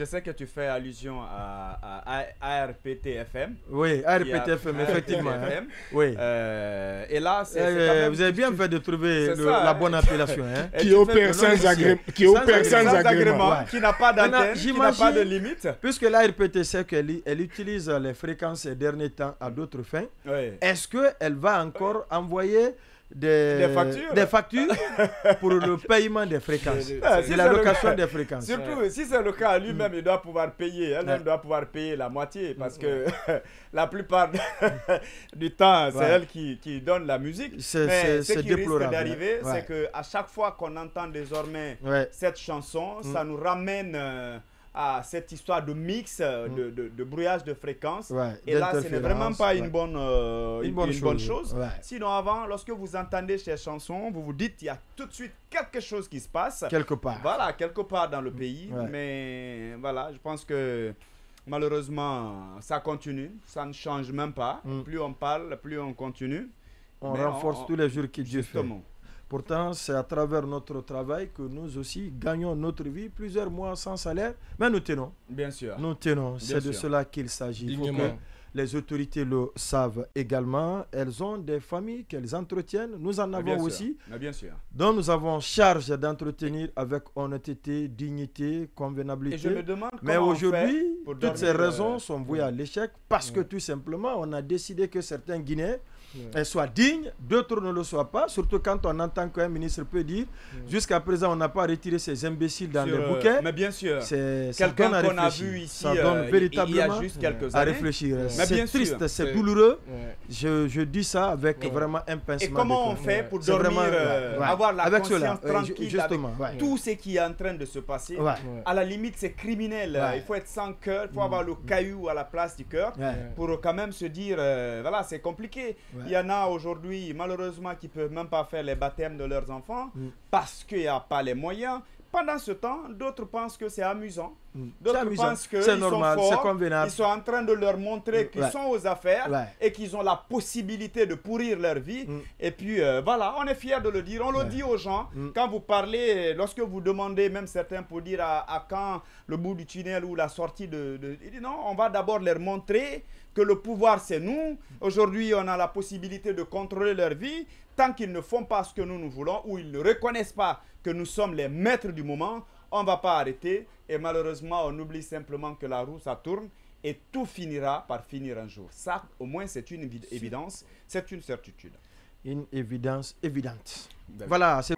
je sais que tu fais allusion à ARPT-FM. Oui, ARPT-FM, effectivement. FM. Oui. Et là, c'est quand même, vous avez bien fait de trouver ça, la bonne appellation. Hein. Qui opère sans agrément. Qui n'a pas d'antenne, qui n'a pas de limite. Puisque l'ARPT sait qu'elle utilise les fréquences ces derniers temps à d'autres fins, est-ce qu'elle va encore envoyer des factures pour le paiement des fréquences, de la location des fréquences? Surtout, si c'est le cas, lui-même, il doit pouvoir payer. Elle-même doit pouvoir payer la moitié parce que la plupart du temps, c'est elle qui donne la musique. Mais ce qui risque d'arriver, c'est qu'à chaque fois qu'on entend désormais cette chanson, ça nous ramène à cette histoire de mix, de brouillage de fréquences. Et là, ce n'est vraiment pas une bonne chose. Sinon, avant, lorsque vous entendez ces chansons, vous vous dites qu'il y a tout de suite quelque chose qui se passe. Quelque part. Voilà, quelque part dans le pays. Mais voilà, je pense que malheureusement, ça continue. Ça ne change même pas. Plus on parle, plus on continue. On renforce tous les jours qui Dieu fait. Justement. Pourtant, c'est à travers notre travail que nous aussi gagnons notre vie. Plusieurs mois sans salaire, mais nous tenons. Bien sûr. Nous tenons. C'est de cela qu'il s'agit. Il faut que les autorités le savent également. Elles ont des familles qu'elles entretiennent. Nous en avons aussi. Bien sûr. Donc nous avons charge d'entretenir avec honnêteté, dignité, convenabilité. Et je me demande mais aujourd'hui, toutes ces raisons sont vouées à l'échec parce que tout simplement, on a décidé que certains Guinéens soient dignes, d'autres ne le soient pas, surtout quand on entend qu'un ministre peut dire jusqu'à présent on n'a pas retiré ces imbéciles dans les bouquets. Mais bien sûr, quelqu'un qu'on a vu ici ça donne véritablement il y a juste quelques à années. réfléchir. C'est triste, c'est douloureux. Je dis ça avec vraiment un pincement. Et comment on fait pour dormir, avoir la conscience tranquille avec tout ce qui est en train de se passer? À la limite, c'est criminel. Il faut être sans cœur, il faut avoir le caillou à la place du cœur pour quand même se dire, voilà, c'est compliqué. Il y en a aujourd'hui, malheureusement, qui ne peuvent même pas faire les baptêmes de leurs enfants parce qu'il n'y a pas les moyens. Pendant ce temps, d'autres pensent que c'est amusant. D'autres pensent qu'ils sont forts. Ils sont en train de leur montrer qu'ils sont aux affaires et qu'ils ont la possibilité de pourrir leur vie. Et puis, voilà, on est fiers de le dire. On le dit aux gens. Quand vous parlez, lorsque vous demandez, même certains pour dire à quand le bout du tunnel ou la sortie il dit non, on va d'abord leur montrer que le pouvoir, c'est nous. Aujourd'hui, on a la possibilité de contrôler leur vie. Tant qu'ils ne font pas ce que nous voulons ou ils ne reconnaissent pas que nous sommes les maîtres du moment, on ne va pas arrêter. Et malheureusement, on oublie simplement que la roue, ça tourne et tout finira par finir un jour. Ça, au moins, c'est une évidence, c'est une certitude. Une évidence évidente. Voilà, c'est